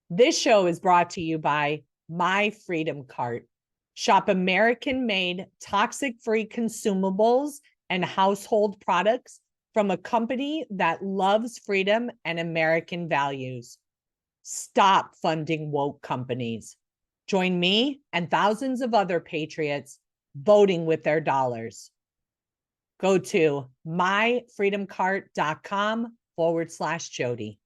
This show is brought to you by My Freedom Cart. Shop American-made, toxic-free consumables and household products from a company that loves freedom and American values. Stop funding woke companies. Join me and thousands of other patriots voting with their dollars. Go to myfreedomcart.com/Jody.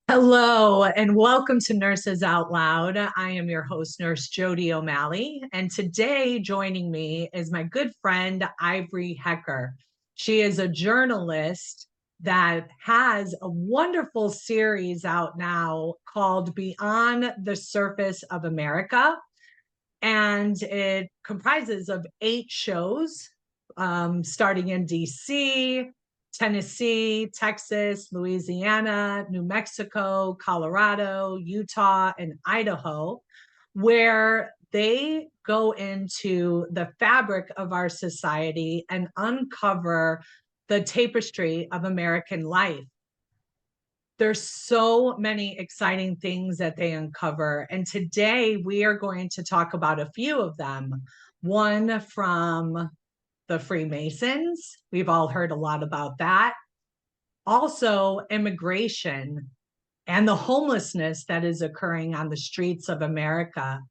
Hello, and welcome to Nurses Out Loud. I am your host, Nurse Jody O'Malley, and today joining me is my good friend, Ivory Hecker. She is a journalist that has a wonderful series out now called Beyond the Surface of America, and it comprises of 8 shows, starting in DC, Tennessee, Texas, Louisiana, New Mexico, Colorado, Utah, and Idaho, where they go into the fabric of our society and uncover the tapestry of American life. There's so many exciting things that they uncover. And today we are going to talk about a few of them. One from the Freemasons. We've all heard a lot about that. Also, immigration and the homelessness that is occurring on the streets of America.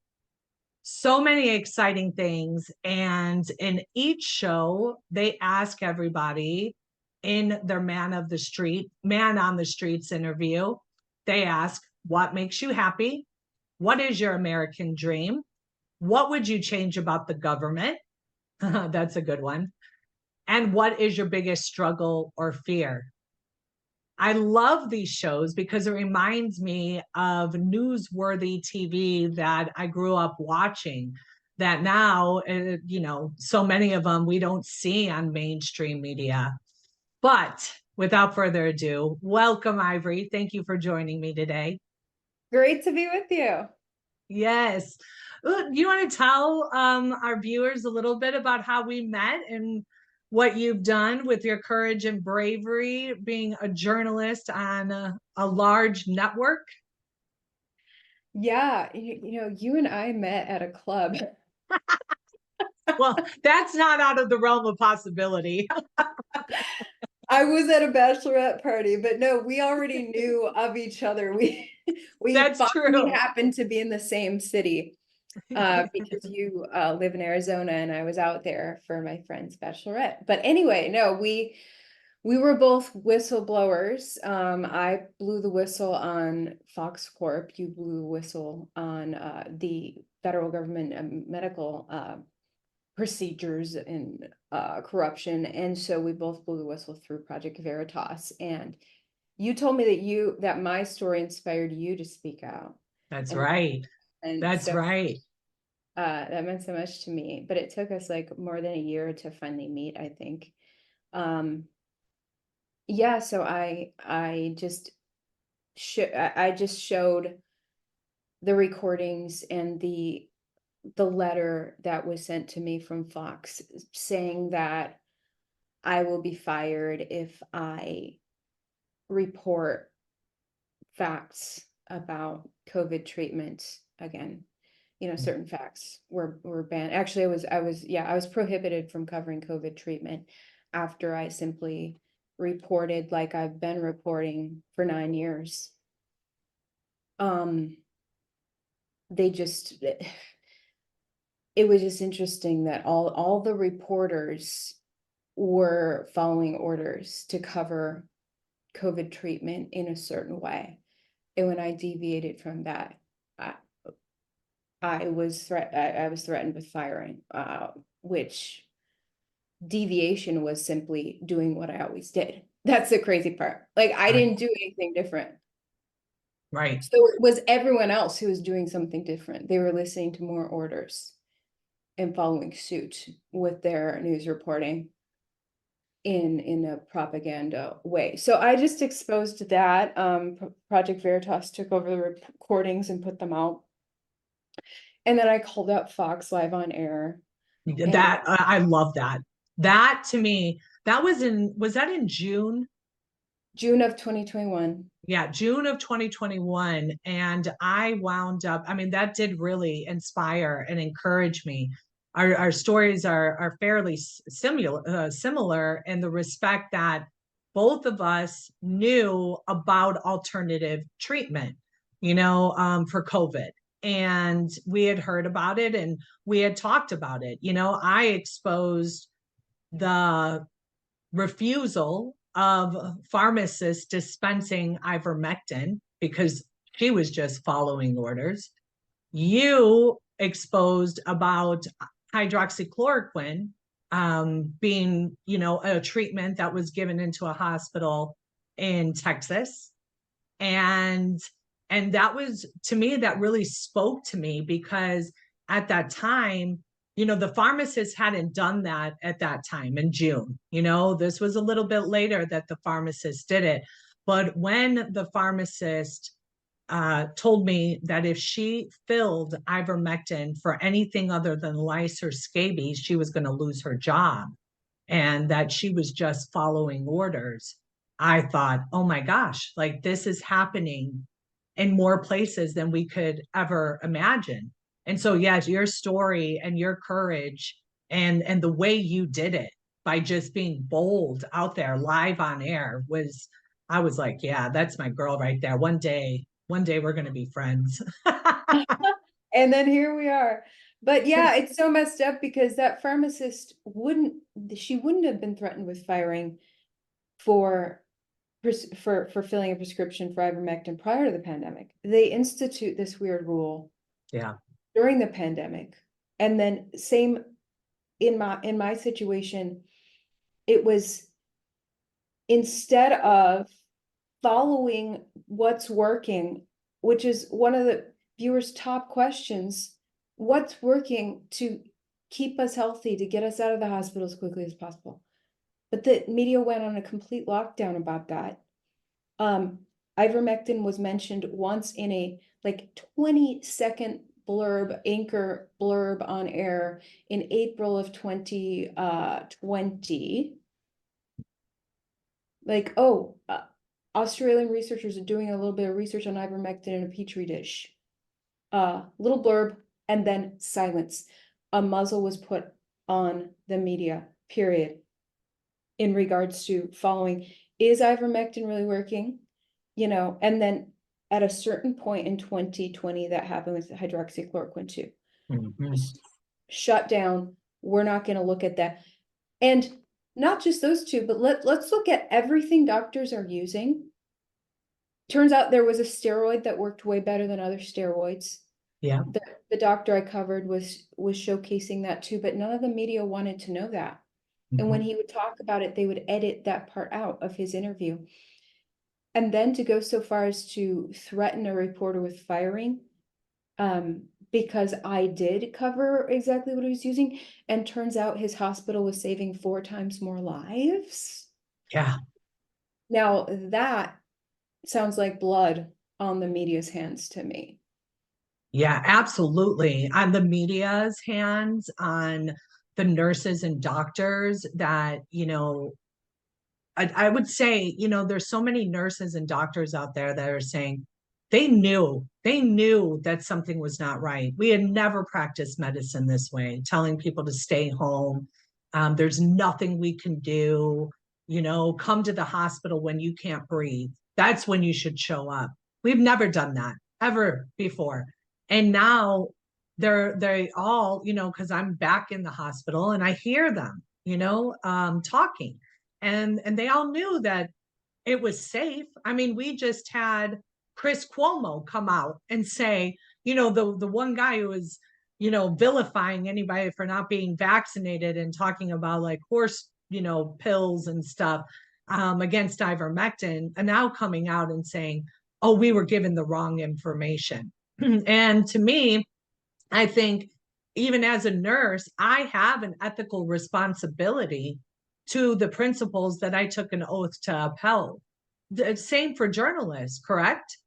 So many exciting things. And in each show, they ask everybody in their Man on the Streets interview, they ask, what makes you happy? What is your American dream? What would you change about the government? That's a good one. And what is your biggest struggle or fear? I love these shows because it reminds me of newsworthy TV that I grew up watching that now, so many of them we don't see on mainstream media. But without further ado, welcome, Ivory. Thank you for joining me today. Great to be with you. Yes. You want to tell our viewers a little bit about how we met and what you've done with your courage and bravery being a journalist on a large network? Yeah, you and I met at a club. Well, that's not out of the realm of possibility. I was at a bachelorette party, but no, we already knew of each other. We That's true. happened to be in the same city because you live in Arizona and I was out there for my friend's bachelorette. But anyway, no, we were both whistleblowers. I blew the whistle on Fox Corp. You blew the whistle on the federal government medical procedures and corruption. And so we both blew the whistle through Project Veritas. And you told me that my story inspired you to speak out. That's right. That's right. That meant so much to me. But it took us like more than a year to finally meet, I think. Yeah, so I just showed the recordings and the letter that was sent to me from Fox saying that I will be fired if I report facts about COVID treatment again. Certain facts were banned. Actually, I was prohibited from covering COVID treatment after I simply reported like I've been reporting for 9 years. It was just interesting that all the reporters were following orders to cover COVID treatment in a certain way. And when I deviated from that, I was threatened with firing, which deviation was simply doing what I always did. That's the crazy part. Like I didn't do anything different. Right. So it was everyone else who was doing something different. They were listening to more orders and following suit with their news reporting in a propaganda way. So I just exposed that. Project Veritas took over the recordings and put them out. And then I called up Fox live on air. I love that. That to me, was that in June? June of 2021. Yeah, June of 2021. And I wound up, I mean, that did really inspire and encourage me. Our stories are fairly similar in the respect that both of us knew about alternative treatment, for COVID. And we had heard about it and we had talked about it. I exposed the refusal of pharmacists dispensing ivermectin because she was just following orders. You exposed about hydroxychloroquine being, a treatment that was given into a hospital in Texas. And that was, to me, that really spoke to me because at that time, the pharmacist hadn't done that at that time in June. This was a little bit later that the pharmacist did it. But when the pharmacist told me that if she filled ivermectin for anything other than lice or scabies, she was going to lose her job and that she was just following orders. I thought, oh my gosh, like this is happening in more places than we could ever imagine. And so, yes, your story and your courage and the way you did it by just being bold out there live on air was, I was like, yeah, that's my girl right there. One day we're going to be friends. And then here we are. But yeah, it's so messed up because that pharmacist she wouldn't have been threatened with firing for for filling a prescription for ivermectin prior to the pandemic. They institute this weird rule Yeah. during the pandemic. And then same in my situation, it was instead of following what's working, which is one of the viewers' top questions, what's working to keep us healthy, to get us out of the hospital as quickly as possible. But the media went on a complete lockdown about that. Ivermectin was mentioned once in a like 20-second anchor blurb on air in April of 2020. Like, oh, Australian researchers are doing a little bit of research on ivermectin in a petri dish. Little blurb and then silence. A muzzle was put on the media, period, in regards to following, is ivermectin really working? And then at a certain point in 2020, that happened with hydroxychloroquine too. Mm-hmm. Shut down. We're not going to look at that. And not just those two, but let's look at everything doctors are using. Turns out there was a steroid that worked way better than other steroids. Yeah. The doctor I covered was showcasing that too, but none of the media wanted to know that. Mm-hmm. And when he would talk about it, they would edit that part out of his interview. And then to go so far as to threaten a reporter with firing, because I did cover exactly what he was using, and turns out his hospital was saving 4 times more lives. Yeah. Now that sounds like blood on the media's hands to me. Yeah, absolutely. On the media's hands, on the nurses and doctors that, I would say, there's so many nurses and doctors out there that are saying they knew that something was not right. We had never practiced medicine this way, telling people to stay home. There's nothing we can do, come to the hospital when you can't breathe. That's when you should show up. We've never done that ever before. And now they all, because I'm back in the hospital and I hear them, talking. And they all knew that it was safe. I mean, we just had Chris Cuomo come out and say, the one guy who was, vilifying anybody for not being vaccinated and talking about like horse, pills and stuff against ivermectin, and now coming out and saying, oh, we were given the wrong information. And to me, I think even as a nurse, I have an ethical responsibility to the principles that I took an oath to uphold. The same for journalists, correct?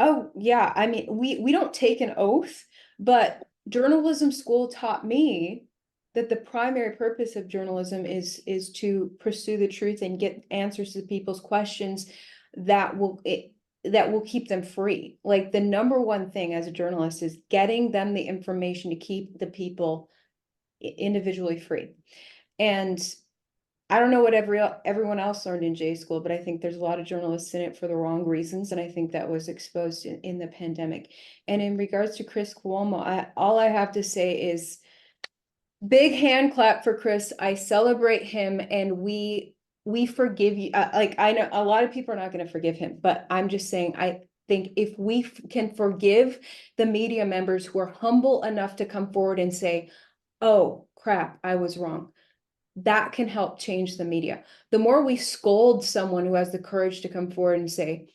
Oh, yeah. I mean, we don't take an oath, but journalism school taught me that the primary purpose of journalism is to pursue the truth and get answers to people's questions that will keep them free. Like the number one thing as a journalist is getting them the information to keep the people individually free. And I don't know what everyone else learned in J school, but I think there's a lot of journalists in it for the wrong reasons, and I think that was exposed in the pandemic. And in regards to Chris Cuomo, all I have to say is big hand clap for Chris. I celebrate him, and we forgive you. Like I know a lot of people are not going to forgive him, but I'm just saying I think if we can forgive the media members who are humble enough to come forward and say, "Oh crap, I was wrong." That can help change the media. The more we scold someone who has the courage to come forward and say,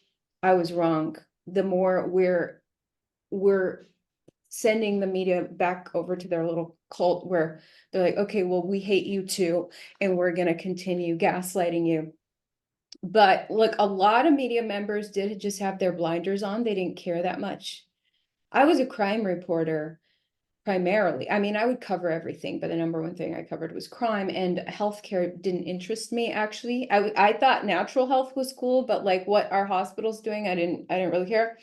I was wrong, the more we're sending the media back over to their little cult where they're like, okay, well, we hate you too, and we're going to continue gaslighting you. But look, a lot of media members did just have their blinders on. They didn't care that much. I was a crime reporter primarily. I mean, I would cover everything, but the number one thing I covered was crime, and healthcare didn't interest me actually. I thought natural health was cool, but like what our hospital's doing, I didn't really care.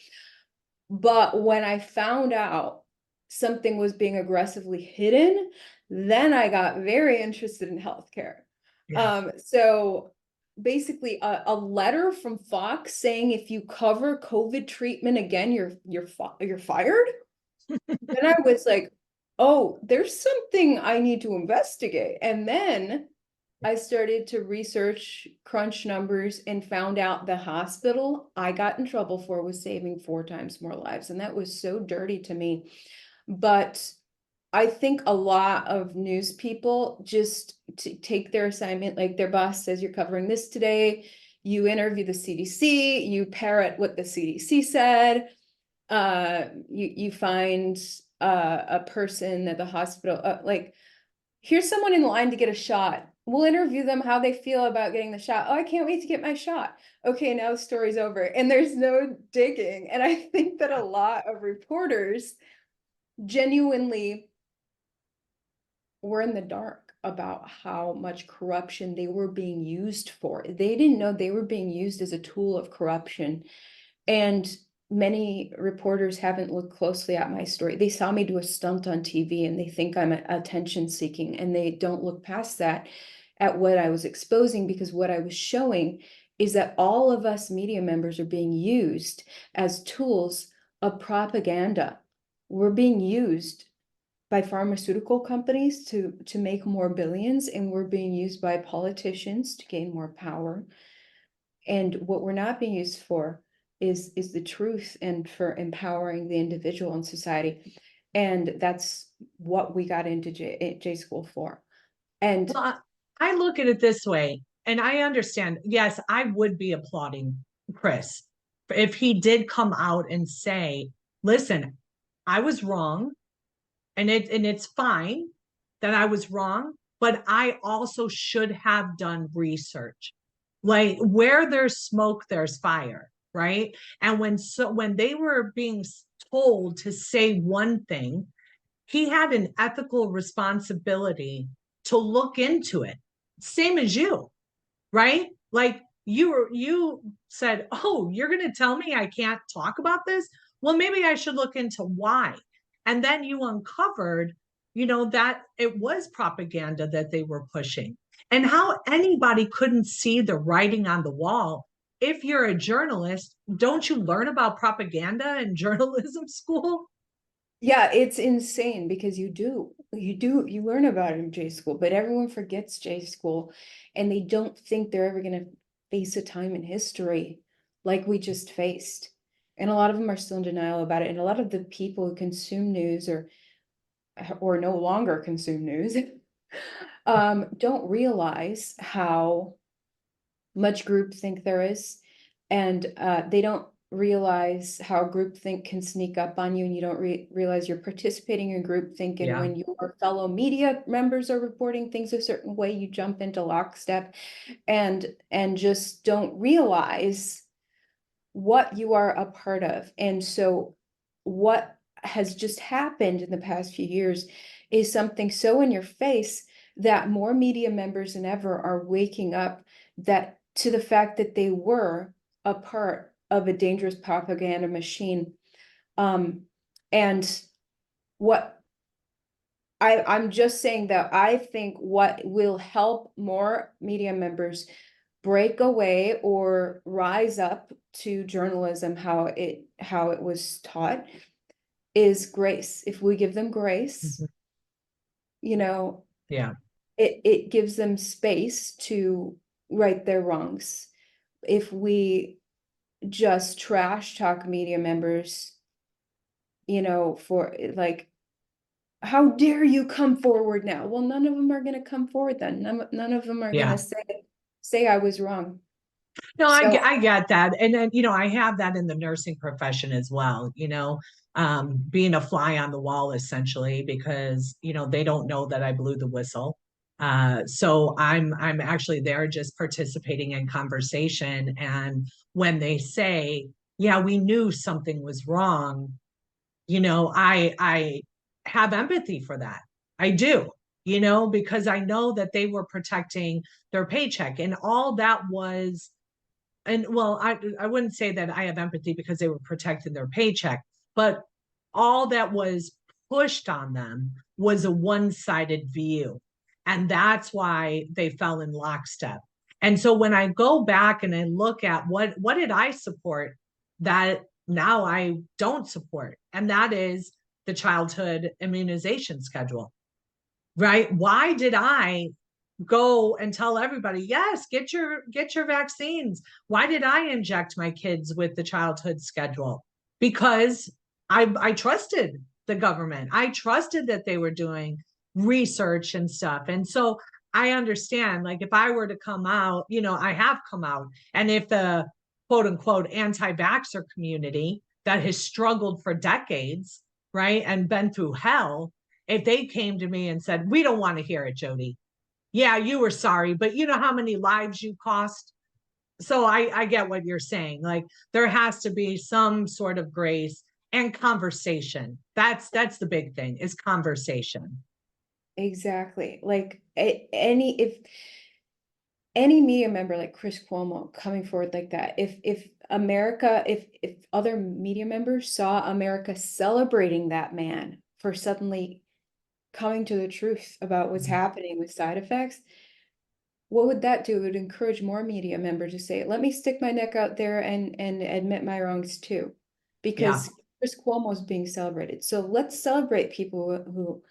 But when I found out something was being aggressively hidden, then I got very interested in healthcare. Yeah. So basically a letter from Fox saying if you cover COVID treatment again, you're fired. Then I was like, oh, there's something I need to investigate. And then I started to research, crunch numbers, and found out the hospital I got in trouble for was saving 4 times more lives. And that was so dirty to me. But I think a lot of news people just take their assignment, like their boss says, you're covering this today. You interview the CDC, you parrot what the CDC said. You find a person at the hospital, like, here's someone in line to get a shot. We'll interview them how they feel about getting the shot. Oh, I can't wait to get my shot. Okay, now the story's over. And there's no digging. And I think that a lot of reporters genuinely were in the dark about how much corruption they were being used for. They didn't know they were being used as a tool of corruption. And many reporters haven't looked closely at my story. They saw me do a stunt on TV and they think I'm attention seeking, and they don't look past that at what I was exposing, because what I was showing is that all of us media members are being used as tools of propaganda. We're being used by pharmaceutical companies to make more billions, and we're being used by politicians to gain more power. And what we're not being used for is the truth and for empowering the individual in society. And that's what we got into J school for. And Well, I look at it this way, and I understand. Yes, I would be applauding Chris if he did come out and say, "Listen, I was wrong, and it's fine that I was wrong, but I also should have done research. Like where there's smoke, there's fire, right?" And when they were being told to say one thing, he had an ethical responsibility to look into it. Same as you, right? Like you said, "Oh, you're going to tell me I can't talk about this? Well, maybe I should look into why." And then you uncovered, that it was propaganda that they were pushing. And how anybody couldn't see the writing on the wall. If you're a journalist, don't you learn about propaganda in journalism school? yeah, it's insane because you learn about it in J school, but everyone forgets J school, and they don't think they're ever going to face a time in history like we just faced. And a lot of them are still in denial about it. And a lot of the people who consume news or no longer consume news don't realize how much groupthink there is, and they don't realize how groupthink can sneak up on you, and you don't realize you're participating in groupthink. And Yeah. when your fellow media members are reporting things a certain way, you jump into lockstep and just don't realize what you are a part of. And so what has just happened in the past few years is something so in your face that more media members than ever are waking up that to the fact that they were a part of a dangerous propaganda machine. And what I'm just saying that I think what will help more media members break away or rise up to journalism how it was taught is grace. If we give them grace, Mhm. you know, Yeah. it gives them space to right their wrongs. If we just trash talk media members, for like, how dare you come forward now? Well, none of them are going to come forward then. None of them are going Yeah. to say I was wrong. No, So I get that. And then, I have that in the nursing profession as well, being a fly on the wall essentially, because, they don't know that I blew the whistle. So I'm actually there just participating in conversation. And when they say, yeah, we knew something was wrong, I have empathy for that. I do, because I know that they were protecting their paycheck, and all that was. And well, I wouldn't say that I have empathy because they were protecting their paycheck, but all that was pushed on them was a one-sided view. And that's why they fell in lockstep. And so when I go back and I look at what did I support that now I don't support, and that is the childhood immunization schedule, right? Why did I go and tell everybody, yes, get your vaccines? Why did I inject my kids with the childhood schedule? Because I trusted the government. I trusted that they were doing research and stuff. And so I understand, like, if I were to come out, I have come out, and if the quote unquote anti-vaxxer community that has struggled for decades, right, and been through hell, if they came to me and said, we don't want to hear it, Jody, yeah, you were sorry, but you know how many lives you cost? So I get what you're saying. Like, there has to be some sort of grace and conversation. That's the big thing, is conversation. exactly, like if any media member like Chris Cuomo coming forward like that, if other media members saw America celebrating that man for suddenly coming to the truth about what's happening with side effects, what would that do? It would encourage more media members to say, let me stick my neck out there and admit my wrongs too. Yeah. Because Chris Cuomo is being celebrated. So let's celebrate people who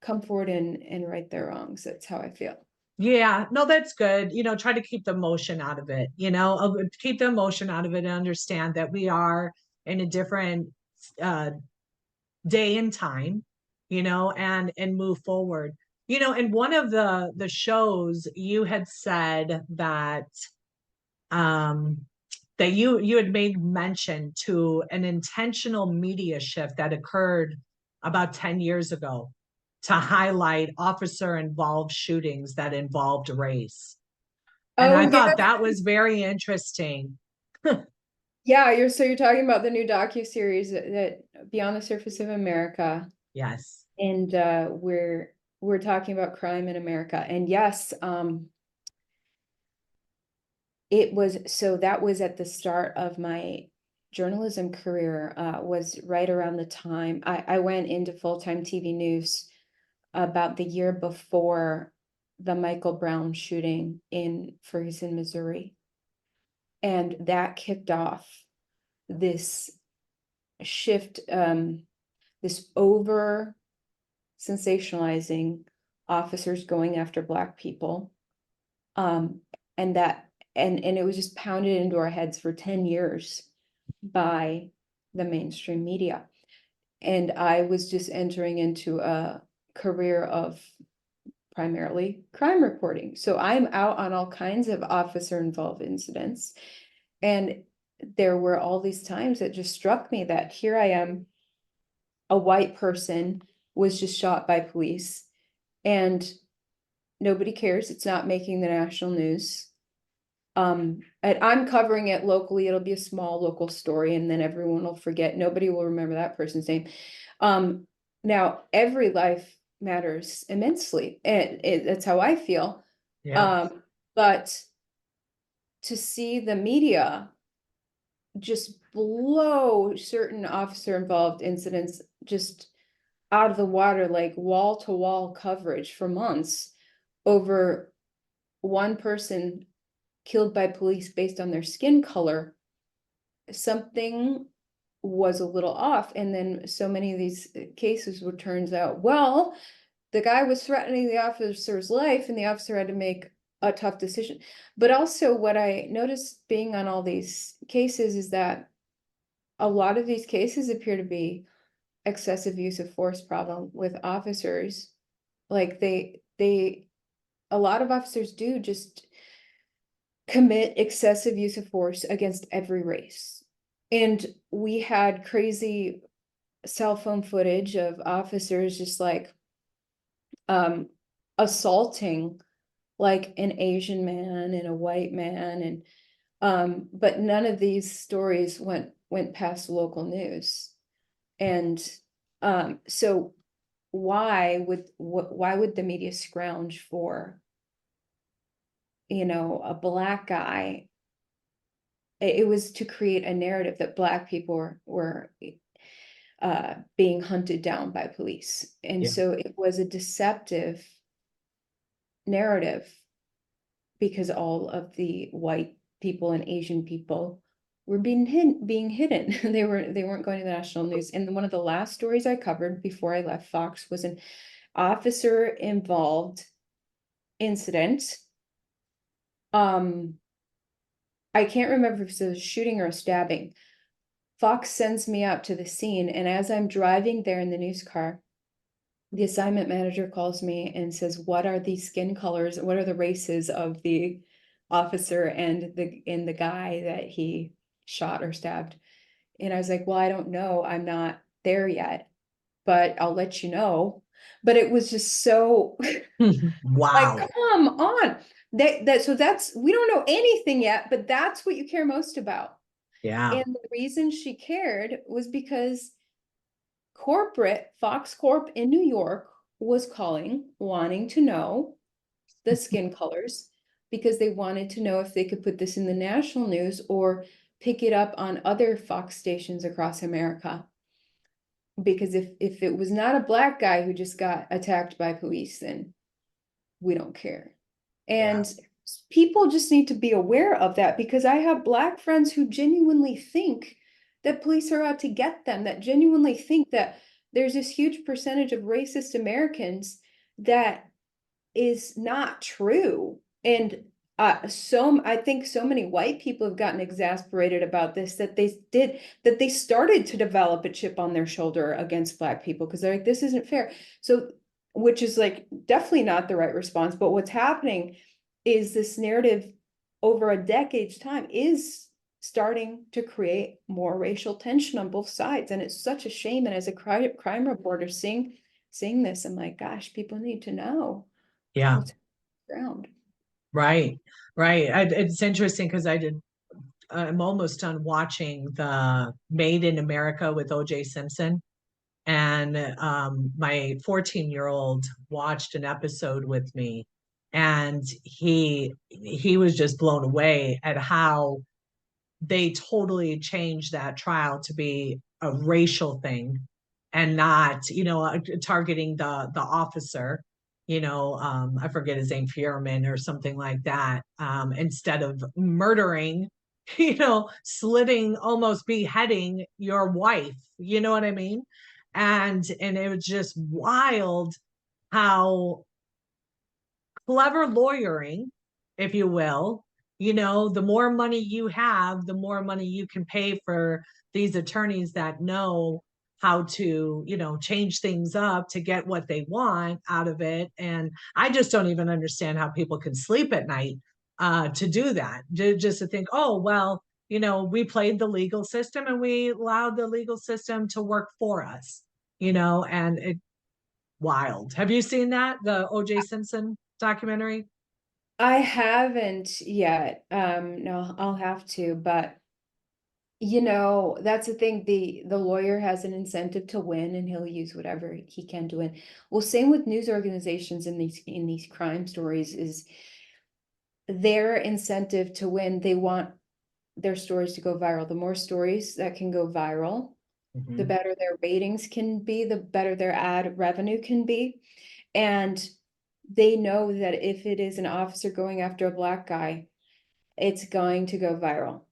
come forward and right their wrongs. That's how I feel. Yeah, no, that's good. Try to keep the emotion out of it, keep the emotion out of it and understand that we are in a different uh, day and time, and move forward. In one of the shows, you had said um that you had made mention to an intentional media shift that occurred about 10 years ago to highlight officer involved shootings that involved race. And Oh I yeah. thought that was very interesting. Yeah, you're talking about the new docu-series that Beyond the Surface of America. Yes. And we're talking about crime in America. And yes, that was at the start of my journalism career, was right around the time I went into full-time TV news about the year before the Michael Brown shooting in Ferguson, Missouri. And that kicked off this shift, this over sensationalizing officers going after Black people. Um, and that and it was just pounded into our heads for 10 years by the mainstream media. And I was just entering into a career of primarily crime reporting. So I'm out on all kinds of officer involved incidents. And there were all these times that just struck me that here I am, a white person was just shot by police, and nobody cares. It's not making the national news. And I'm covering it locally. It'll be a small local story, and then everyone will forget. Nobody will remember that person's name. Now every life matters immensely, and that's how I feel. Yeah. But to see the media just blow certain officer involved incidents just out of the water, like wall to wall coverage for months over one person killed by police based on their skin color, something was a little off. And then so many of these cases would turns out, well, the guy was threatening the officer's life and the officer had to make a tough decision. But also what I noticed being on all these cases is that a lot of these cases appear to be excessive use of force problem with officers. Like a lot of officers do just commit excessive use of force against every race. And we had crazy cell phone footage of officers just like assaulting like an Asian man and a white man, and but none of these stories went past local news. And so why would the media scrounge for, a black guy? It was to create a narrative that black people were being hunted down by police. And Yeah. so it was a deceptive narrative because all of the white people and Asian people were being hidden. They weren't going to the national news. And one of the last stories I covered before I left Fox was an officer involved incident. I can't remember if it was a shooting or a stabbing. Fox sends me out to the scene, and as I'm driving there in the news car, the assignment manager calls me and says, "What are the skin colors? What are the races of the officer and the guy that he shot or stabbed?" And I was like, "Well, I don't know. I'm not there yet, but I'll let you know." But it was just so like, Wow. come on. So that's, we don't know anything yet, but that's what you care most about. Yeah. And the reason she cared was because corporate Fox Corp in New York was calling, wanting to know the skin colors because they wanted to know if they could put this in the national news or pick it up on other Fox stations across America. Because if it was not a black guy who just got attacked by police, then we don't care. Yeah. And people just need to be aware of that, because I have black friends who genuinely think that police are out to get them, that genuinely think that there's this huge percentage of racist Americans that is not true. And I think so many white people have gotten exasperated about this that they started to develop a chip on their shoulder against black people because they're like, this isn't fair. So, which is like definitely not the right response. But what's happening is this narrative over a decade's time is starting to create more racial tension on both sides, and it's such a shame. And as a crime reporter seeing this, I'm like, gosh, people need to know Yeah. what's ground. Right. Right. It's interesting because I'm almost done watching the Made in America with OJ Simpson. And my 14-year-old watched an episode with me, and he was just blown away at how they totally changed that trial to be a racial thing and not, targeting the officer, I forget his name, Fierman or something like that, instead of murdering, slitting, almost beheading your wife. You know what I mean? And it was just wild how clever lawyering, if you will. The more money you have, the more money you can pay for these attorneys that know how to, change things up to get what they want out of it. And I just don't even understand how people can sleep at night to do that. Just to think, oh, well, we played the legal system and we allowed the legal system to work for us, and it wild. Have you seen that, the OJ Simpson documentary? I haven't yet. No, I'll have to, but that's the thing. The lawyer has an incentive to win, and he'll use whatever he can to win. Well, same with news organizations in these crime stories is their incentive to win. They want their stories to go viral. The more stories that can go viral, the Mhm. better their ratings can be, the better their ad revenue can be. And they know that if it is an officer going after a black guy, it's going to go viral.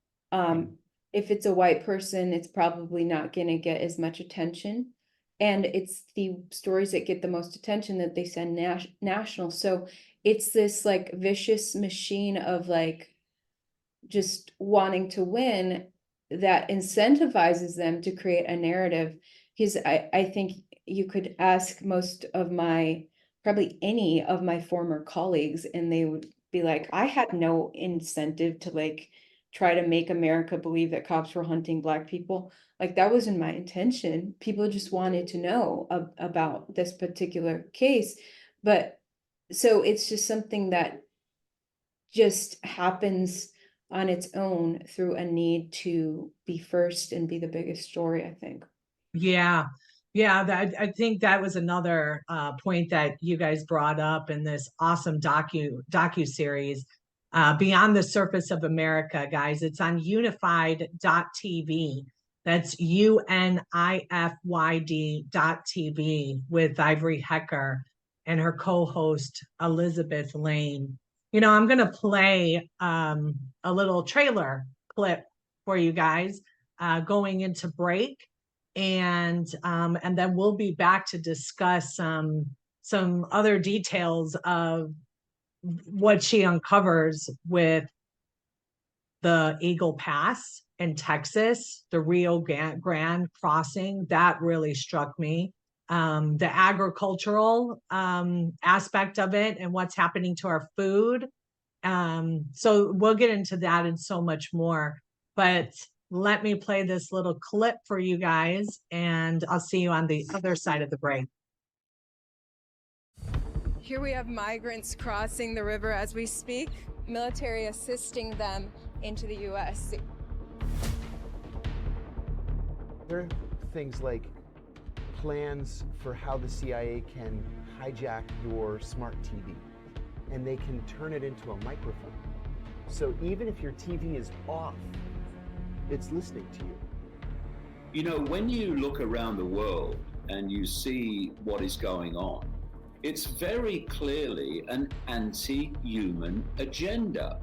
If it's a white person, it's probably not going to get as much attention. And it's the stories that get the most attention that they send national. So it's this like vicious machine of like just wanting to win that incentivizes them to create a narrative. Because I think you could ask most of probably any of my former colleagues, and they would be like, I had no incentive to like try to make America believe that cops were hunting black people. Like that wasn't my intention. People just wanted to know about this particular case. But so it's just something that just happens on its own through a need to be first and be the biggest story, I think. Yeah. Yeah, I think that was another point that you guys brought up in this awesome docu series, Beyond the Surface of America, guys. It's on unified.tv. That's UNIFYD.tv with Ivory Hecker and her co-host Elizabeth Lane. I'm going to play a little trailer clip for you guys going into break, and then we'll be back to discuss some other details of what she uncovers with the Eagle Pass in Texas, the Rio Grande crossing. That really struck me. The agricultural aspect of it and what's happening to our food. So we'll get into that and so much more. But let me play this little clip for you guys, and I'll see you on the other side of the break. Here we have migrants crossing the river as we speak, military assisting them into the U.S. There are things like plans for how the CIA can hijack your smart TV, and they can turn it into a microphone. So even if your TV is off, it's listening to you. You know, when you look around the world and you see what is going on, it's very clearly an anti-human agenda.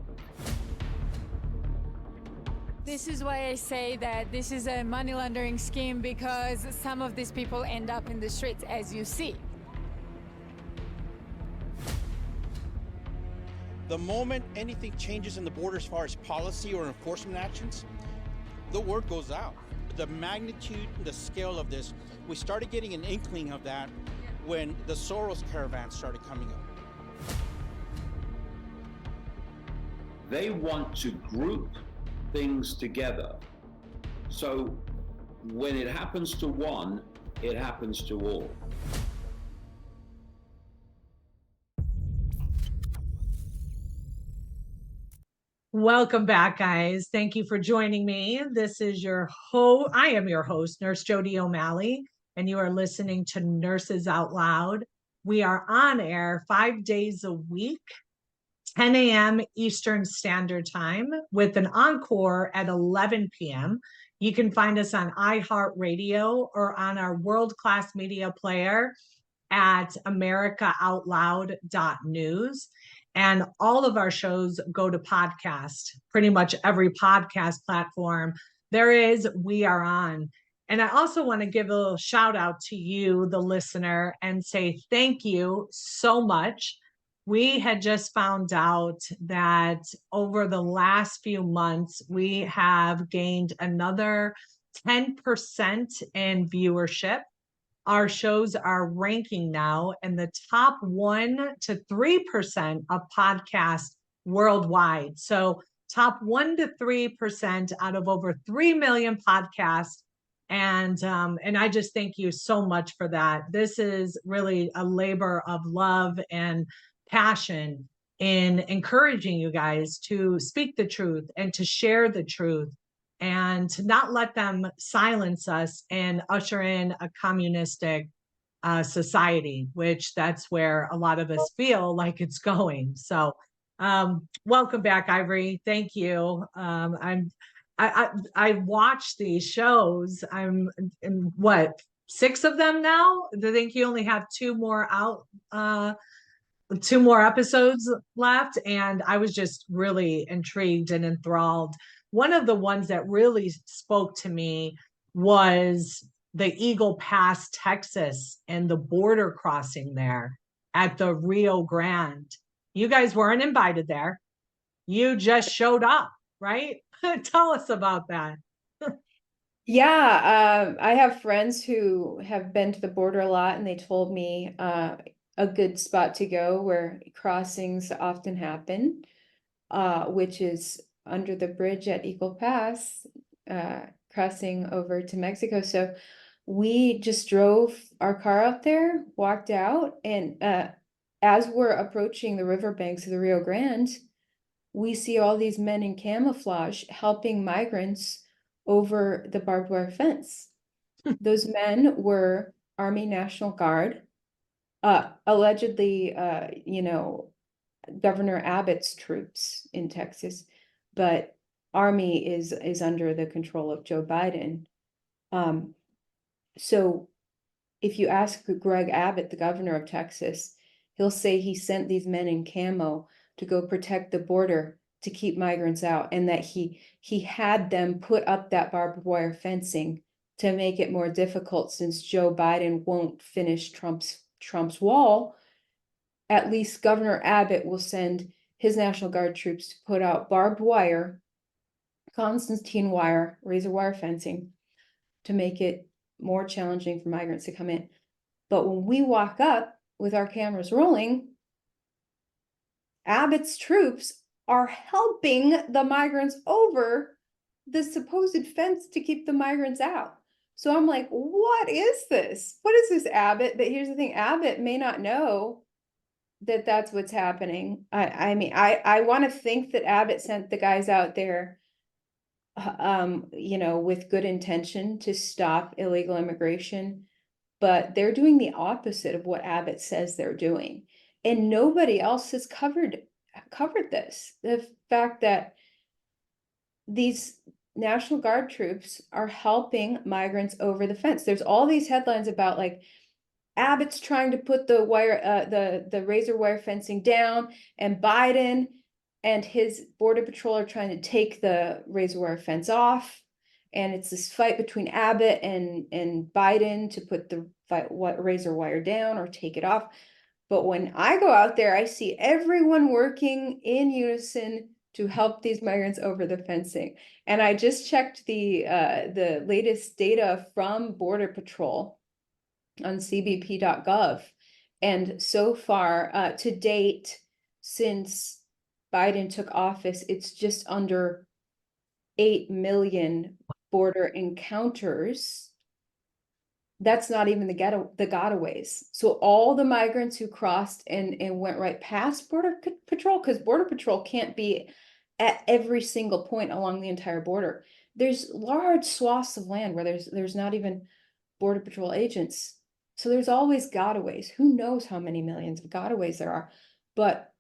This is why I say that this is a money laundering scheme, because some of these people end up in the streets, as you see. The moment anything changes in the border as far as policy or enforcement actions, the word goes out. The magnitude, the scale of this, we started getting an inkling of that when the Soros caravan started coming up. They want to group things together. So when it happens to one, it happens to all. Welcome back, guys. Thank you for joining me. This is I am your host, Nurse Jody O'Malley, and you are listening to Nurses Out Loud. We are on air 5 days a week, 10 a.m. Eastern Standard Time, with an encore at 11 p.m. You can find us on iHeartRadio or on our world-class media player at americaoutloud.news. And all of our shows go to podcast. Pretty much every podcast platform there is, we are on. And I also want to give a little shout out to you, the listener, and say thank you so much. We had just found out that over the last few months, we have gained another 10% in viewership. Our shows are ranking now in the top 1 to 3% of podcasts worldwide. So top 1 to 3% out of over 3 million podcasts. And I just thank you so much for that. This is really a labor of love and passion in encouraging you guys to speak the truth and to share the truth and to not let them silence us and usher in a communistic society, which that's where a lot of us feel like it's going. So, welcome back, Ivory. Thank you. I watch these shows. I'm in what, 6 of them now? I think you only have 2 more out. 2 more episodes left, and I was just really intrigued and enthralled. One of the ones that really spoke to me was the Eagle Pass, Texas, and the border crossing there at the Rio Grande. You guys weren't invited there. You just showed up, right? Tell us about that. Yeah, I have friends who have been to the border a lot, and they told me a good spot to go where crossings often happen, which is under the bridge at Eagle Pass, crossing over to Mexico. So we just drove our car out there, walked out, and as we're approaching the riverbanks of the Rio Grande, we see all these men in camouflage helping migrants over the barbed wire fence. Those men were Army National Guard, allegedly, Governor Abbott's troops in Texas, but Army is under the control of Joe Biden. So if you ask Greg Abbott, the governor of Texas, he'll say he sent these men in camo to go protect the border to keep migrants out, and that he had them put up that barbed wire fencing to make it more difficult, since Joe Biden won't finish Trump's wall. At least Governor Abbott will send his National Guard troops to put out barbed wire, Constantine wire, razor wire fencing to make it more challenging for migrants to come in. But when we walk up with our cameras rolling, Abbott's troops are helping the migrants over the supposed fence to keep the migrants out. So I'm like, what is this? What is this, Abbott? But here's the thing, Abbott may not know that that's what's happening. I mean, I want to think that Abbott sent the guys out there, with good intention to stop illegal immigration, but they're doing the opposite of what Abbott says they're doing. And nobody else has covered this. The fact that these National Guard troops are helping migrants over the fence. There's all these headlines about like Abbott's trying to put the wire, the razor wire fencing down, and Biden and his border patrol are trying to take the razor wire fence off. And it's this fight between Abbott and Biden to put the razor wire down or take it off. But when I go out there, I see everyone working in unison to help these migrants over the fencing. And I just checked the latest data from Border Patrol on cbp.gov. And so far, to date, since Biden took office, it's just under 8 million border encounters. That's not even the gotaways. So all the migrants who crossed and went right past Border Patrol, because Border Patrol can't be at every single point along the entire border. There's large swaths of land where there's not even Border Patrol agents. So there's always gotaways. Who knows how many millions of gotaways there are, but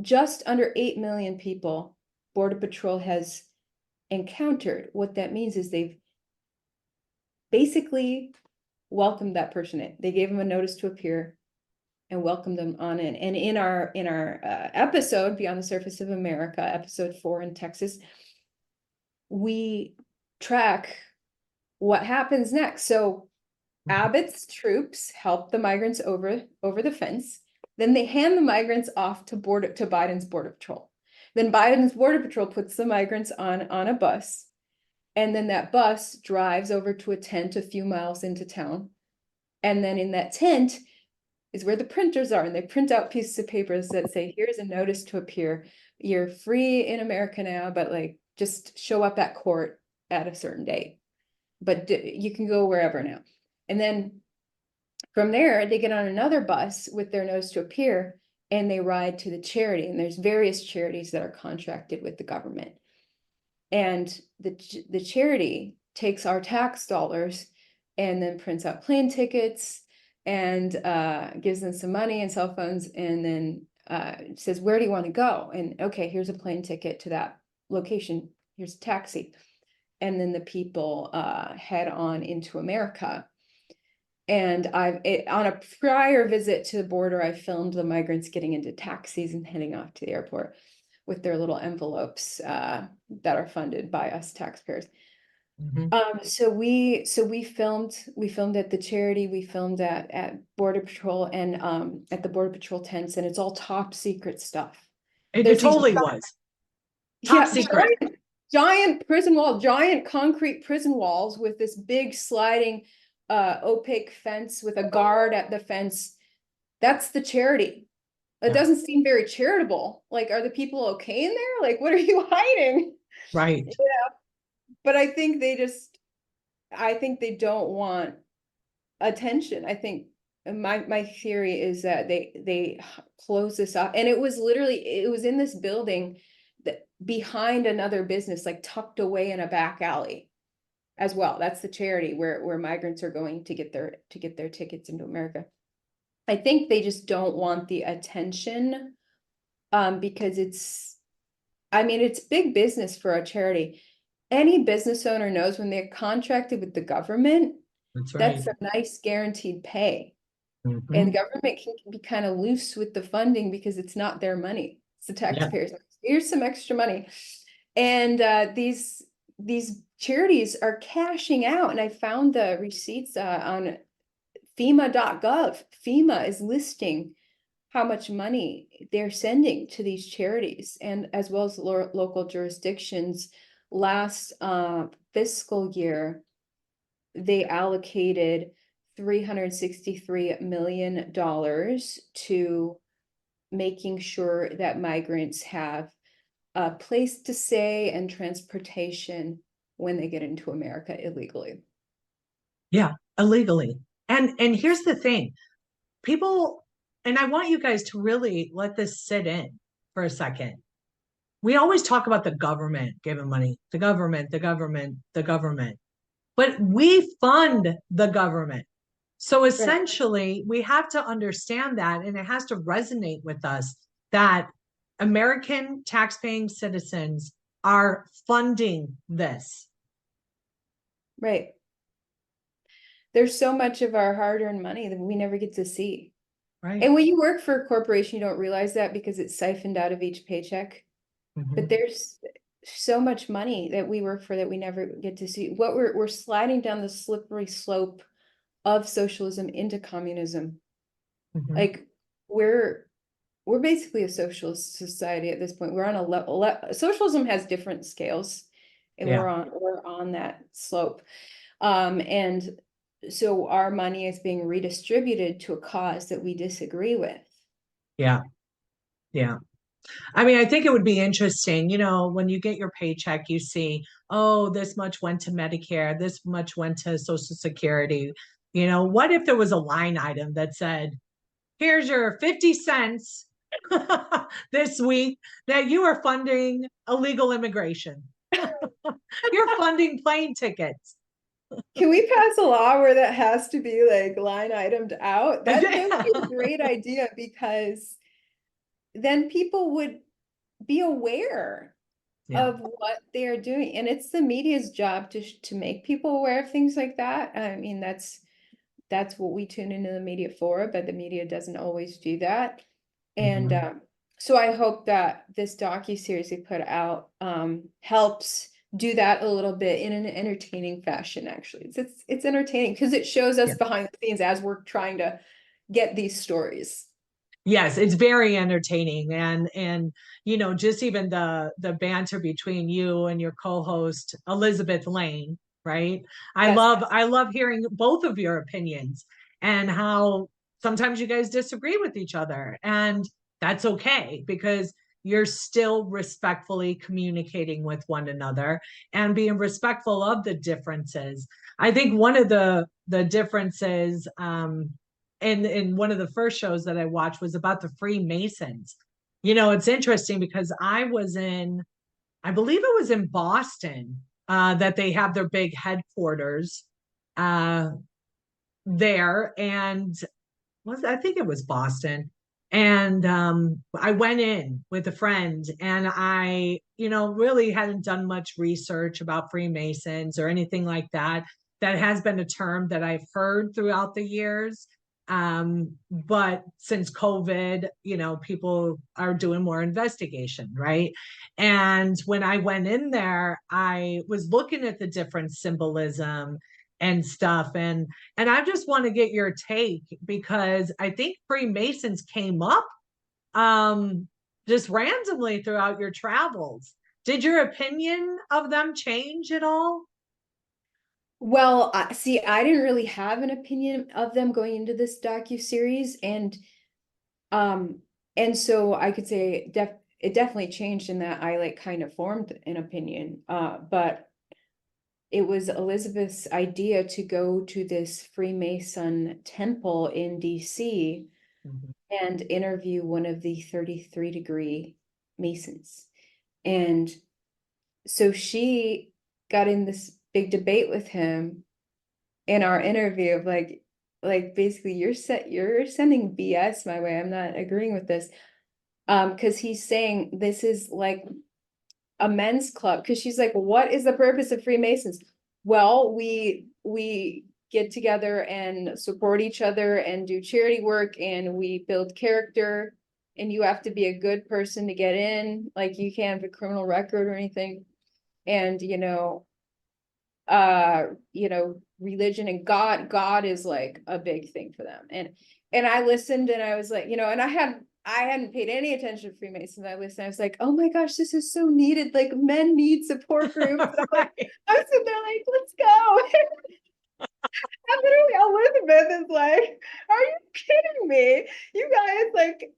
just under 8 million people Border Patrol has encountered. What that means is they've basically welcomed that person in. They gave them a notice to appear and welcomed them on in. And in our episode, Beyond the Surface of America, episode 4 in Texas, we track what happens next. So Abbott's troops help the migrants over the fence. Then they hand the migrants off to Biden's Border Patrol. Then Biden's Border Patrol puts the migrants on a bus. And then that bus drives over to a tent a few miles into town. And then in that tent is where the printers are. And they print out pieces of papers that say, here's a notice to appear. You're free in America now, but like just show up at court at a certain date. But you can go wherever now. And then from there, they get on another bus with their notice to appear, and they ride to the charity. And there's various charities that are contracted with the government. And the charity takes our tax dollars and then prints out plane tickets and gives them some money and cell phones, and then says, where do you want to go? And okay, here's a plane ticket to that location. Here's a taxi. And then the people head on into America. And on a prior visit to the border, I filmed the migrants getting into taxis and heading off to the airport with their little envelopes that are funded by us taxpayers. So we filmed at the charity, we filmed at Border Patrol, and at the Border Patrol tents, and it's all top secret stuff. It totally was. Top secret. Giant prison wall, giant concrete prison walls with this big sliding opaque fence with a guard at the fence. That's the charity. It doesn't seem very charitable. Like, are the people okay in there? Like, what are you hiding? Right. But I think they don't want attention. I think my theory is that they close this up, and it was in this building that behind another business, like tucked away in a back alley as well. That's the charity where migrants are going to get their tickets into America. I think they just don't want the attention because it's big business for a charity. Any business owner knows when they're contracted with the government, that's a nice guaranteed pay. And the government can be kind of loose with the funding because it's not their money. It's the taxpayers. Here's some extra money. And these charities are cashing out. And I found the receipts on FEMA.gov. FEMA is listing how much money they're sending to these charities, and as well as local jurisdictions. Last fiscal year, they allocated $363 million to making sure that migrants have a place to stay and transportation when they get into America illegally. Yeah, illegally. And here's the thing, people, and I want you guys to really let this sit in for a second. We always talk about the government giving money, the government, but we fund the government. So essentially, we have to understand that, and it has to resonate with us that American taxpaying citizens are funding this. Right. There's so much of our hard-earned money that we never get to see. Right. And when you work for a corporation, you don't realize that because it's siphoned out of each paycheck. But there's so much money that we work for that we never get to see. What we're sliding down the slippery slope of socialism into communism. Like we're basically a socialist society at this point. We're on a level. Socialism has different scales, and we're on that slope. And so our money is being redistributed to a cause that we disagree with. Yeah. I mean, I think it would be interesting, when you get your paycheck, you see, oh, this much went to Medicare, this much went to Social Security. What if there was a line item that said, here's your 50 cents this week that you are funding illegal immigration. You're funding plane tickets. Can we pass a law where that has to be like line itemed out? That would be a great idea, because then people would be aware of what they're doing. And it's the media's job to make people aware of things like that. I mean, that's what we tune into the media for, but the media doesn't always do that. And so I hope that this docuseries we put out helps do that a little bit in an entertaining fashion. Actually, it's entertaining because it shows us behind the scenes as we're trying to get these stories. Yes, it's very entertaining, and just even the banter between you and your co-host Elizabeth Lane, right? I love hearing both of your opinions and how sometimes you guys disagree with each other, and that's okay because you're still respectfully communicating with one another and being respectful of the differences. I think one of the differences, and one of the first shows that I watched was about the Freemasons. You know, it's interesting because I believe it was in Boston, that they have their big headquarters uh, there, and I think it was Boston. And I went in with a friend, and I, really hadn't done much research about Freemasons or anything like that. That has been a term that I've heard throughout the years. But since COVID, people are doing more investigation, right? And when I went in there, I was looking at the different symbolism and stuff. And I just want to get your take, because I think Freemasons came up just randomly throughout your travels. Did your opinion of them change at all? Well, see, I didn't really have an opinion of them going into this docu-series, and so I could say it definitely changed in that I like kind of formed an opinion. But it was Elizabeth's idea to go to this Freemason temple in DC and interview one of the 33-degree Masons. And so she got in this big debate with him in our interview of like basically you're sending BS my way. I'm not agreeing with this. Because he's saying this is like a men's club, because she's like, what is the purpose of Freemasons? Well, we get together and support each other and do charity work, and we build character, and you have to be a good person to get in, like you can't have a criminal record or anything. And religion and God is like a big thing for them. And I listened, and I was like, and I hadn't paid any attention to Freemasons. I listened. I was like, oh my gosh, this is so needed. Like men need support groups. Right. I was sitting there like, let's go. And literally Elizabeth is like, are you kidding me? You guys like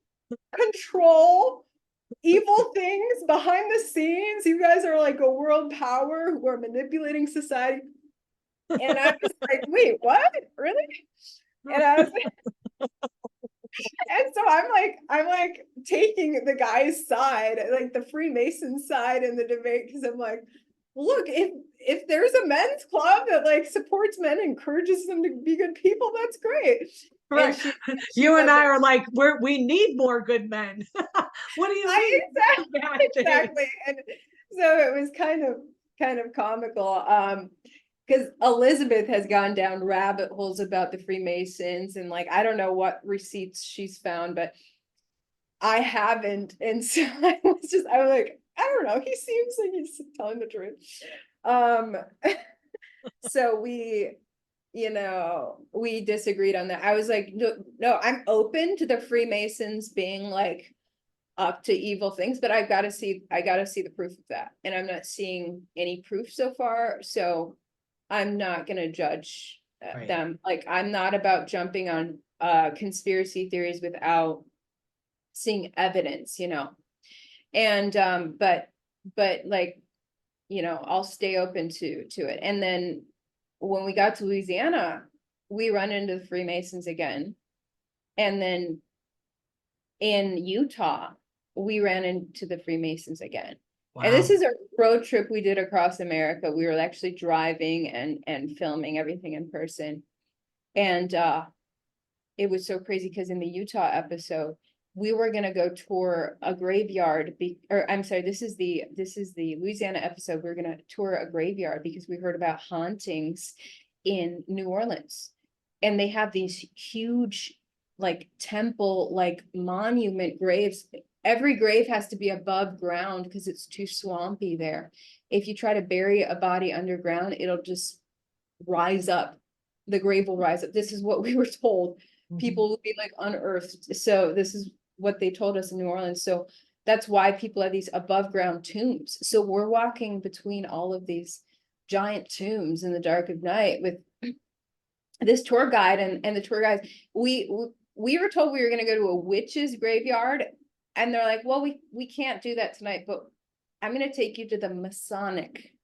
control evil things behind the scenes. You guys are like a world power who are manipulating society. And I was like, wait, what? Really? And I was and so I'm like taking the guy's side, like the Freemason side in the debate, because I'm like, look, if there's a men's club that like supports men, encourages them to be good people, that's great. Right. She you and I are like, we need more good men. What do you mean? Exactly. And so it was kind of comical. Because Elizabeth has gone down rabbit holes about the Freemasons, and like I don't know what receipts she's found, but I haven't. And so I was like, I don't know, he seems like he's telling the truth. So we disagreed on that. I was like, no, I'm open to the Freemasons being like up to evil things, but I gotta see the proof of that. And I'm not seeing any proof so far. So I'm not going to judge them. Like, I'm not about jumping on conspiracy theories without seeing evidence, and but like, I'll stay open to it. And then when we got to Louisiana, we run into the Freemasons again. And then in Utah, we ran into the Freemasons again. Wow. And this is a road trip we did across America. We were actually driving and filming everything in person. And it was so crazy because in the Utah episode, we were going to go tour a graveyard. This is the Louisiana episode. We're going to tour a graveyard because we heard about hauntings in New Orleans. And they have these huge, like, temple, like, monument graves. Every grave has to be above ground because it's too swampy there. If you try to bury a body underground, it'll just rise up. The grave will rise up. This is what we were told. Mm-hmm. People will be like unearthed. So this is what they told us in New Orleans. So that's why people have these above ground tombs. So we're walking between all of these giant tombs in the dark of night with this tour guide and the tour guides. We were told we were going to go to a witch's graveyard. And they're like, well, we can't do that tonight, but I'm going to take you to the Masonic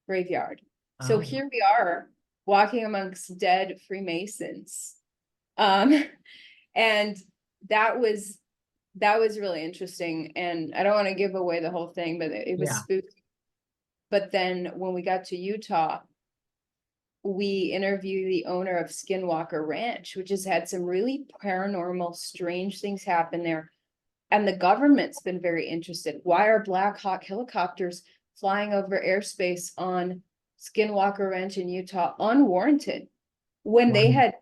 graveyard. So here we are walking amongst dead Freemasons. And that was really interesting. And I don't want to give away the whole thing, but it was Yeah. spooky. But then when we got to Utah, we interviewed the owner of Skinwalker Ranch, which has had some really paranormal, strange things happen there. And the government's been very interested. Why are Black Hawk helicopters flying over airspace on Skinwalker Ranch in Utah unwarranted? When they had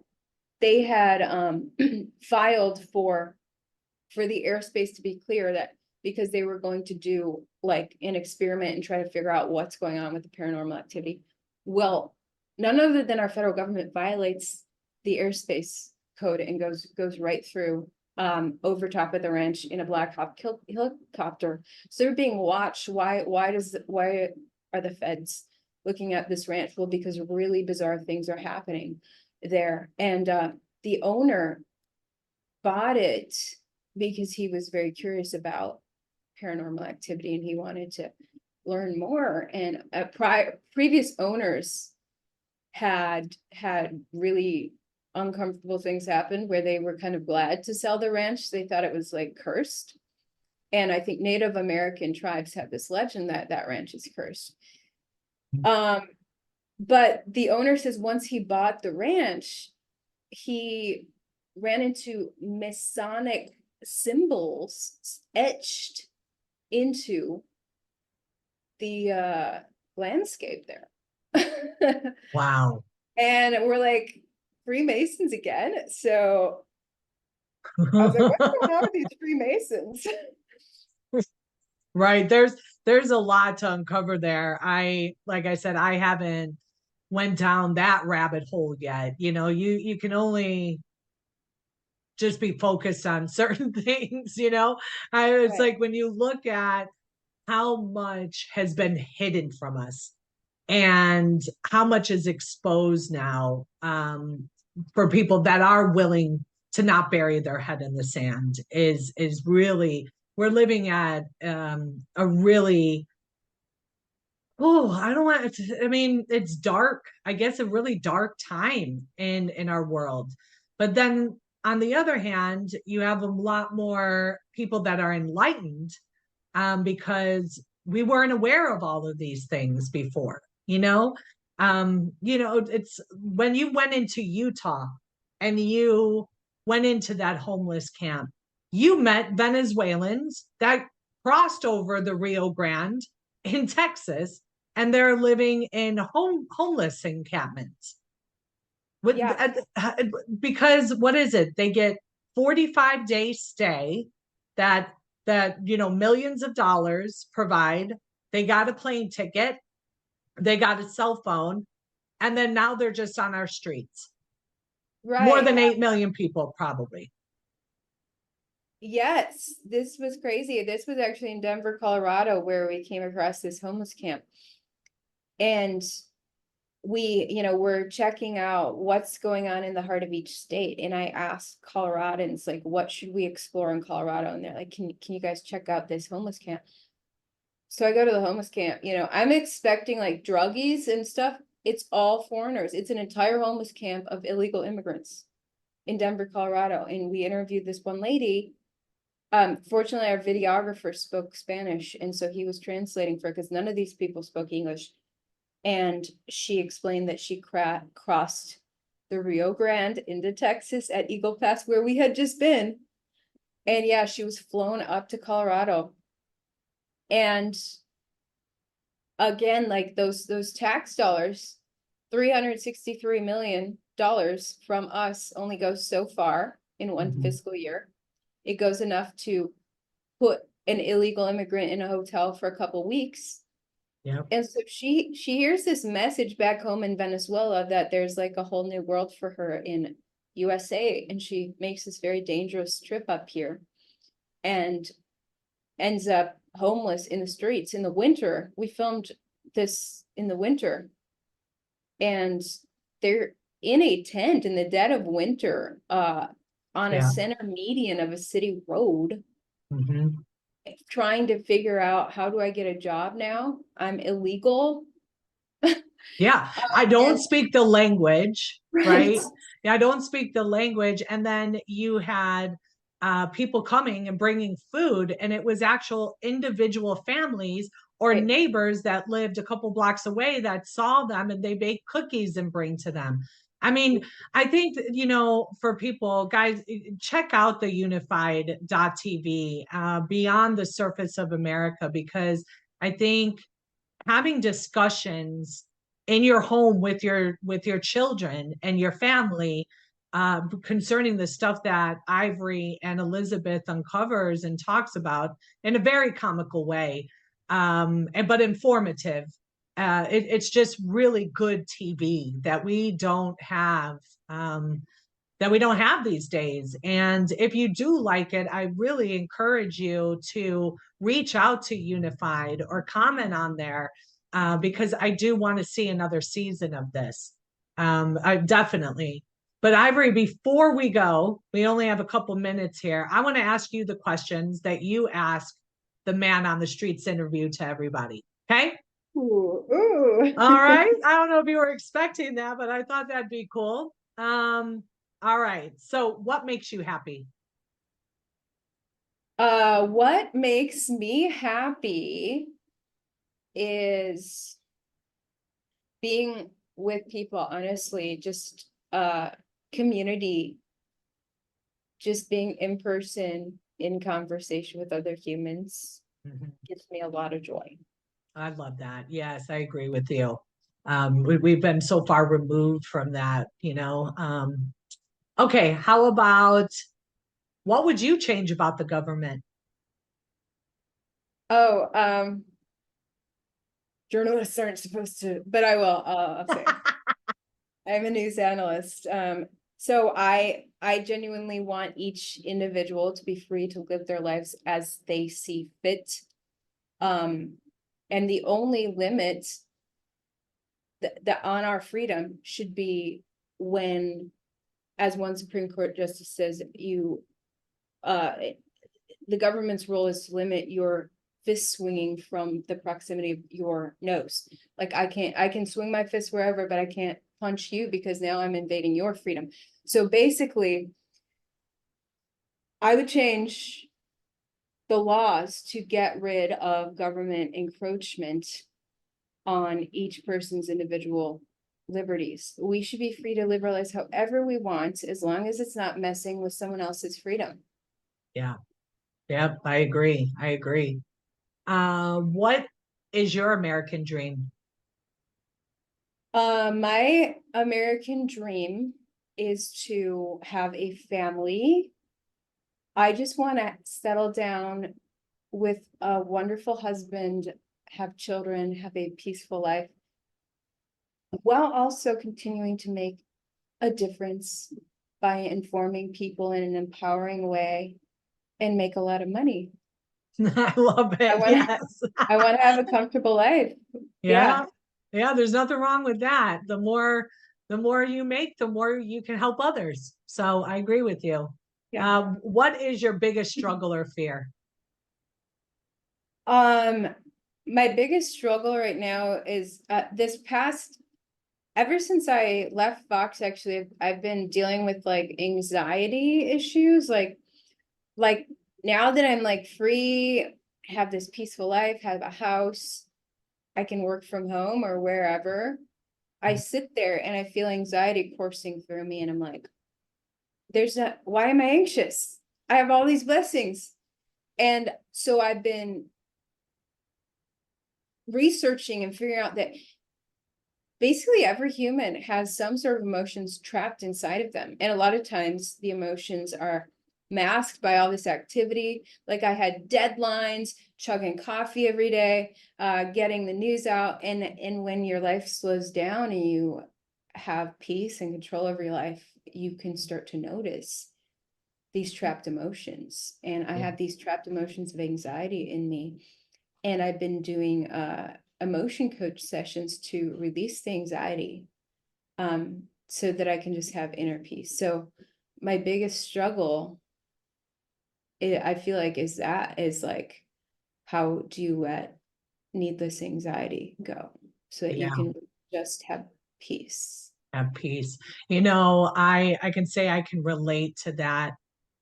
filed for the airspace to be clear, that because they were going to do like an experiment and try to figure out what's going on with the paranormal activity. Well, none other than our federal government violates the airspace code and goes right through over top of the ranch in a Black Hawk helicopter. So they're being watched. Why are the feds looking at this ranch? Well, because really bizarre things are happening there. And the owner bought it because he was very curious about paranormal activity and he wanted to learn more. And previous owners had really uncomfortable things happen where they were kind of glad to sell the ranch. They thought it was like cursed. And I think Native American tribes have this legend that that ranch is cursed. But the owner says once he bought the ranch, he ran into Masonic symbols etched into the landscape there. Wow. And we're like, Freemasons again? So I was like, what's going on with these Freemasons? Right. There's a lot to uncover there. Like I said, I haven't went down that rabbit hole yet. You know, you can only just be focused on certain things, you know. It's Right. like when you look at how much has been hidden from us and how much is exposed now, for people that are willing to not bury their head in the sand is really, we're living at a really, I don't want to, I mean, it's dark, I guess, a really dark time in our world. But then on the other hand, you have a lot more people that are enlightened, because we weren't aware of all of these things before, you know. It's when you went into Utah and you went into that homeless camp, you met Venezuelans that crossed over the Rio Grande in Texas, and they're living in homeless encampments. Yeah. Because what is it? They get 45-day stay that millions of dollars provide. They got a plane ticket, they got a cell phone, and then now they're just on our streets. Right. More than 8 million people, probably. Yes, this was crazy. This was actually in Denver, Colorado, where we came across this homeless camp. And we're checking out what's going on in the heart of each state. And I asked Coloradans, like, what should we explore in Colorado? And they're like, can you guys check out this homeless camp? So I go to the homeless camp, I'm expecting like druggies and stuff. It's all foreigners. It's an entire homeless camp of illegal immigrants in Denver, Colorado. And we interviewed this one lady. Fortunately, our videographer spoke Spanish. And so he was translating for her because none of these people spoke English. And she explained that she crossed the Rio Grande into Texas at Eagle Pass, where we had just been. And yeah, she was flown up to Colorado. And again, like those tax dollars, $363 million from us only goes so far in one fiscal year. It goes enough to put an illegal immigrant in a hotel for a couple weeks. Yeah. And so she hears this message back home in Venezuela that there's like a whole new world for her in USA. And she makes this very dangerous trip up here and ends up homeless in the streets in the winter. We filmed this in the winter. And they're in a tent in the dead of winter, on a center median of a city road. Trying to figure out, how do I get a job now? I'm illegal. Yeah, I don't speak the language, right? I don't speak the language. And then you had people coming and bringing food, and it was actual individual families or Right. neighbors that lived a couple blocks away that saw them, and they baked cookies and bring to them. I mean, I think, for people, guys, check out the unified.tv, Beyond the Surface of America, because I think having discussions in your home with your children and your family, concerning the stuff that Ivory and Elizabeth uncovers and talks about in a very comical way, but informative. It's just really good TV that we don't have. That we don't have these days. And if you do like it, I really encourage you to reach out to Unified or comment on there, because I do want to see another season of this. I definitely. But Ivory, before we go, we only have a couple minutes here. I want to ask you the questions that you ask the Man on the Streets interview to everybody. Okay. Ooh, ooh. All right. I don't know if you were expecting that, but I thought that'd be cool. All right. So what makes you happy? What makes me happy is being with people, honestly, just community, just being in person, in conversation with other humans, gives me a lot of joy. I love that. Yes, I agree with you. We've been so far removed from that, Okay, how about, what would you change about the government? Oh, journalists aren't supposed to, but I will, I'll say. I'm a news analyst. So I genuinely want each individual to be free to live their lives as they see fit. And the only limit that on our freedom should be when, as one Supreme Court justice says, the government's role is to limit your fist swinging from the proximity of your nose. Like I can swing my fist wherever, but I can't punch you because now I'm invading your freedom. So basically, I would change the laws to get rid of government encroachment on each person's individual liberties. We should be free to live our lives however we want, as long as it's not messing with someone else's freedom. Yeah. Yep, I agree. I agree. What is your American dream? My American dream is to have a family. I just want to settle down with a wonderful husband, have children, have a peaceful life, while also continuing to make a difference by informing people in an empowering way and make a lot of money. I love it. Yes. I want to have a comfortable life. Yeah. Yeah, there's nothing wrong with that. The more you make, the more you can help others. So I agree with you. Yeah. What is your biggest struggle or fear? My biggest struggle right now is ever since I left Fox, actually, I've been dealing with like anxiety issues. Like now that I'm like free, have this peaceful life, have a house, I can work from home or wherever. I sit there and I feel anxiety coursing through me, and I'm like, why am I anxious? I have all these blessings. And so I've been researching and figuring out that basically every human has some sort of emotions trapped inside of them. And a lot of times the emotions are masked by all this activity. Like I had deadlines, chugging coffee every day, getting the news out. And when your life slows down and you have peace and control over your life, you can start to notice these trapped emotions. And I have these trapped emotions of anxiety in me. And I've been doing emotion coach sessions to release the anxiety, so that I can just have inner peace. So my biggest struggle, I feel like, is like, how do you let needless anxiety go so that you can just have peace? Have peace. I can say I can relate to that.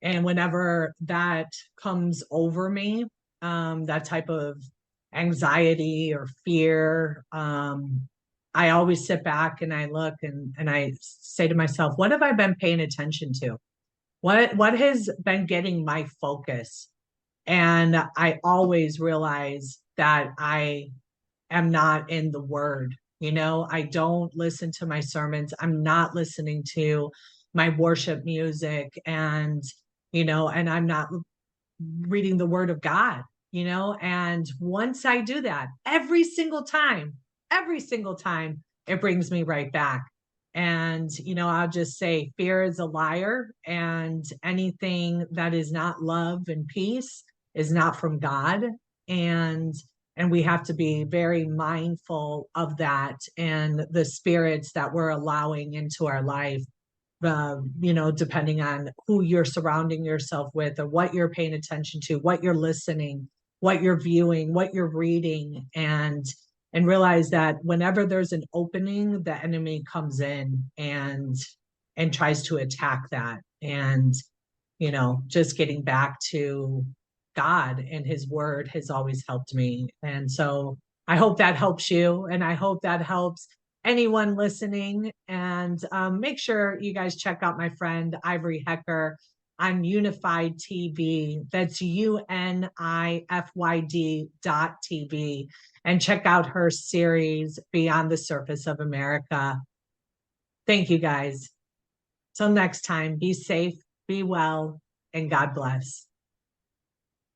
And whenever that comes over me, that type of anxiety or fear, I always sit back and I look and I say to myself, what have I been paying attention to? What has been getting my focus? And I always realize that I am not in the word. I don't listen to my sermons. I'm not listening to my worship music and I'm not reading the word of God. And once I do that, every single time, it brings me right back. And I'll just say fear is a liar, and anything that is not love and peace is not from God. And we have to be very mindful of that and the spirits that we're allowing into our life, depending on who you're surrounding yourself with or what you're paying attention to, what you're listening, what you're viewing, what you're reading, and realize that whenever there's an opening, the enemy comes in and tries to attack that. And just getting back to God and his word has always helped me. And so I hope that helps you. And I hope that helps anyone listening. And make sure you guys check out my friend Ivory Hecker on Unified TV. That's UNIFYD.TV. And check out her series, Beyond the Surface of America. Thank you guys. Till next time, be safe, be well, and God bless.